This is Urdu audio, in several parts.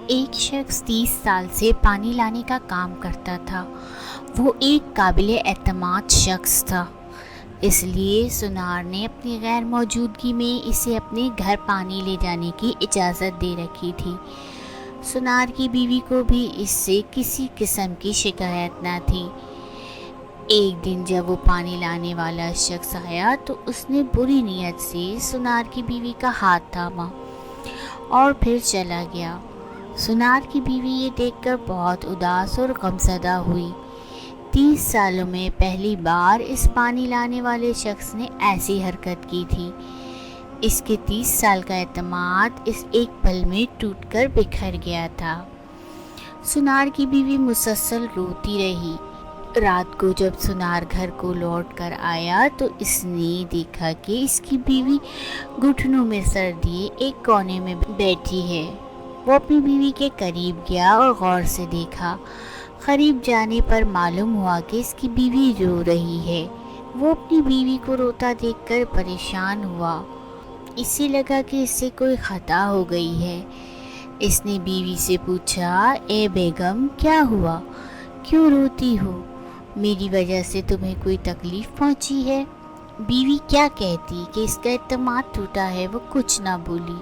ایک شخص 30 سال سے پانی لانے کا کام کرتا تھا۔ وہ ایک قابل اعتماد شخص تھا، اس لیے سونار نے اپنی غیر موجودگی میں اسے اپنے گھر پانی لے جانے کی اجازت دے رکھی تھی۔ سونار کی بیوی کو بھی اس سے کسی قسم کی شکایت نہ تھی۔ ایک دن جب وہ پانی لانے والا شخص آیا تو اس نے بری نیت سے سونار کی بیوی کا ہاتھ تھاما اور پھر چلا گیا۔ سونار کی بیوی یہ دیکھ کر بہت اداس اور غمزدہ ہوئی۔ 30 سالوں میں پہلی بار اس پانی لانے والے شخص نے ایسی حرکت کی تھی۔ اس کے 30 سال کا اعتماد اس ایک پل میں ٹوٹ کر بکھر گیا تھا۔ سونار کی بیوی مسلسل روتی رہی۔ رات کو جب سونار گھر کو لوٹ کر آیا تو اس نے دیکھا کہ اس کی بیوی گھٹنوں میں سر دیے ایک کونے میں بیٹھی ہے۔ وہ اپنی بیوی کے قریب گیا اور غور سے دیکھا۔ قریب جانے پر معلوم ہوا کہ اس کی بیوی رو رہی ہے۔ وہ اپنی بیوی کو روتا دیکھ کر پریشان ہوا۔ اسے لگا کہ اس سے کوئی خطا ہو گئی ہے۔ اس نے بیوی سے پوچھا، اے بیگم، کیا ہوا؟ کیوں روتی ہو؟ میری وجہ سے تمہیں کوئی تکلیف پہنچی ہے؟ بیوی کیا کہتی کہ اس کا اعتماد ٹوٹا ہے، وہ کچھ نہ بولی،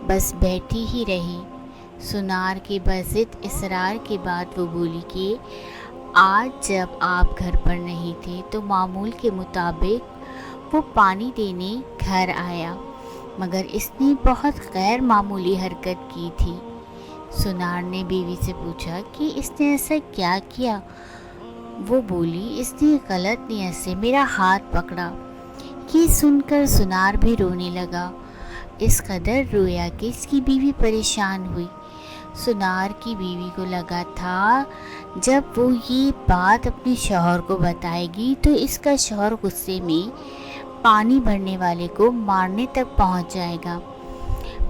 بس بیٹھی ہی رہی۔ سونار کے بضد اصرار کے بعد وہ بولی کہ آج جب آپ گھر پر نہیں تھے تو معمول کے مطابق وہ پانی دینے گھر آیا، مگر اس نے بہت غیر معمولی حرکت کی تھی۔ سونار نے بیوی سے پوچھا کہ اس نے ایسا کیا کیا؟ وہ بولی، اس نے غلط نیت سے میرا ہاتھ پکڑا۔ یہ سن کر سونار بھی رونے لگا۔ اس قدر رویا کہ اس کی بیوی پریشان ہوئی۔ سونار کی بیوی کو لگا تھا جب وہ یہ بات اپنے شوہر کو بتائے گی تو اس کا شوہر غصے میں پانی بھرنے والے کو مارنے تک پہنچ جائے گا،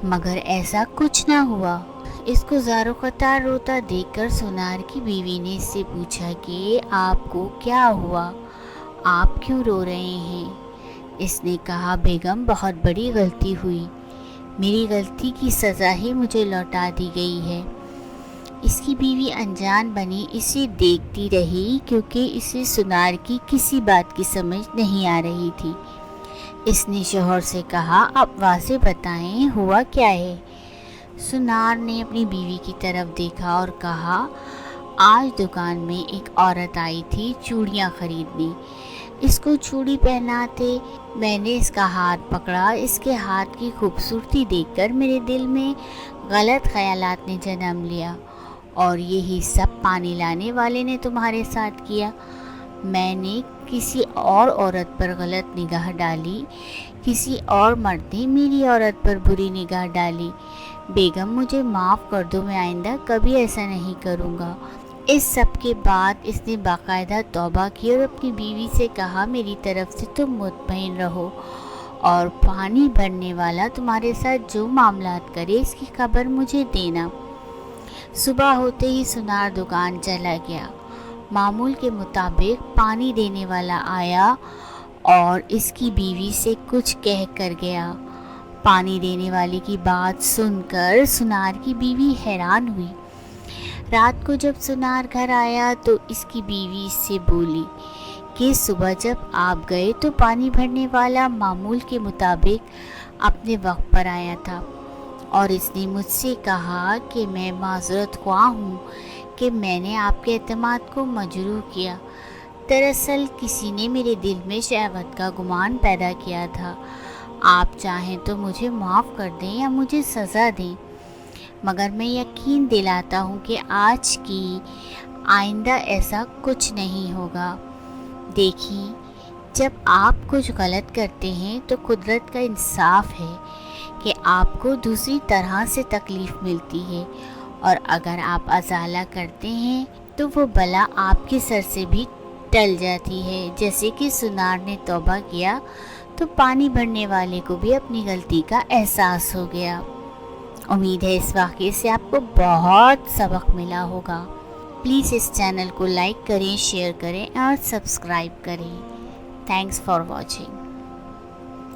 مگر ایسا کچھ نہ ہوا۔ اس کو زار و قطار روتا دیکھ کر سونار کی بیوی نے اس سے پوچھا کہ آپ کو کیا ہوا؟ آپ کیوں رو رہے ہیں؟ اس نے کہا، بیگم، بہت بڑی غلطی ہوئی، میری غلطی کی سزا ہی مجھے لوٹا دی گئی ہے۔ اس کی بیوی انجان بنی اسے دیکھتی رہی کیونکہ اسے سونار کی کسی بات کی سمجھ نہیں آ رہی تھی۔ اس نے شوہر سے کہا، اب واضح بتائیں ہوا کیا ہے؟ سونار نے اپنی بیوی کی طرف دیکھا اور کہا، آج دکان میں ایک عورت آئی تھی چوڑیاں خریدنے۔ اس کو چوڑی پہناتے میں نے اس کا ہاتھ پکڑا۔ اس کے ہاتھ کی خوبصورتی دیکھ کر میرے دل میں غلط خیالات نے جنم لیا، اور یہی سب پانی لانے والے نے تمہارے ساتھ کیا۔ میں نے کسی اور عورت پر غلط نگاہ ڈالی، کسی اور مرد نے میری عورت پر بری نگاہ ڈالی۔ بیگم، مجھے معاف کر دو، میں آئندہ کبھی ایسا نہیں کروں گا۔ اس سب کے بعد اس نے باقاعدہ توبہ کی اور اپنی بیوی سے کہا، میری طرف سے تم مطمئن رہو اور پانی بھرنے والا تمہارے ساتھ جو معاملات کرے اس کی خبر مجھے دینا۔ صبح ہوتے ہی سونار دکان چلا گیا۔ معمول کے مطابق پانی دینے والا آیا اور اس کی بیوی سے کچھ کہہ کر گیا۔ پانی دینے والے کی بات سن کر سونار کی بیوی حیران ہوئی۔ رات کو جب سونار گھر آیا تو اس کی بیوی سے بولی کہ صبح جب آپ گئے تو پانی بھرنے والا معمول کے مطابق اپنے وقت پر آیا تھا، اور اس نے مجھ سے کہا کہ میں معذرت خواہ ہوں کہ میں نے آپ کے اعتماد کو مجروح کیا۔ دراصل کسی نے میرے دل میں شہوت کا گمان پیدا کیا تھا۔ آپ چاہیں تو مجھے معاف کر دیں یا مجھے سزا دیں، مگر میں یقین دلاتا ہوں کہ آج کی آئندہ ایسا کچھ نہیں ہوگا۔ دیکھیں، جب آپ کچھ غلط کرتے ہیں تو قدرت کا انصاف ہے کہ آپ کو دوسری طرح سے تکلیف ملتی ہے، اور اگر آپ ازالہ کرتے ہیں تو وہ بلا آپ کے سر سے بھی ٹل جاتی ہے۔ جیسے کہ سونار نے توبہ کیا تو پانی بھرنے والے کو بھی اپنی غلطی کا احساس ہو گیا۔ امید ہے اس واقعے سے آپ کو بہت سبق ملا ہوگا۔ پلیز اس چینل کو لائک کریں، شیئر کریں اور سبسکرائب کریں۔ Thanks for watching.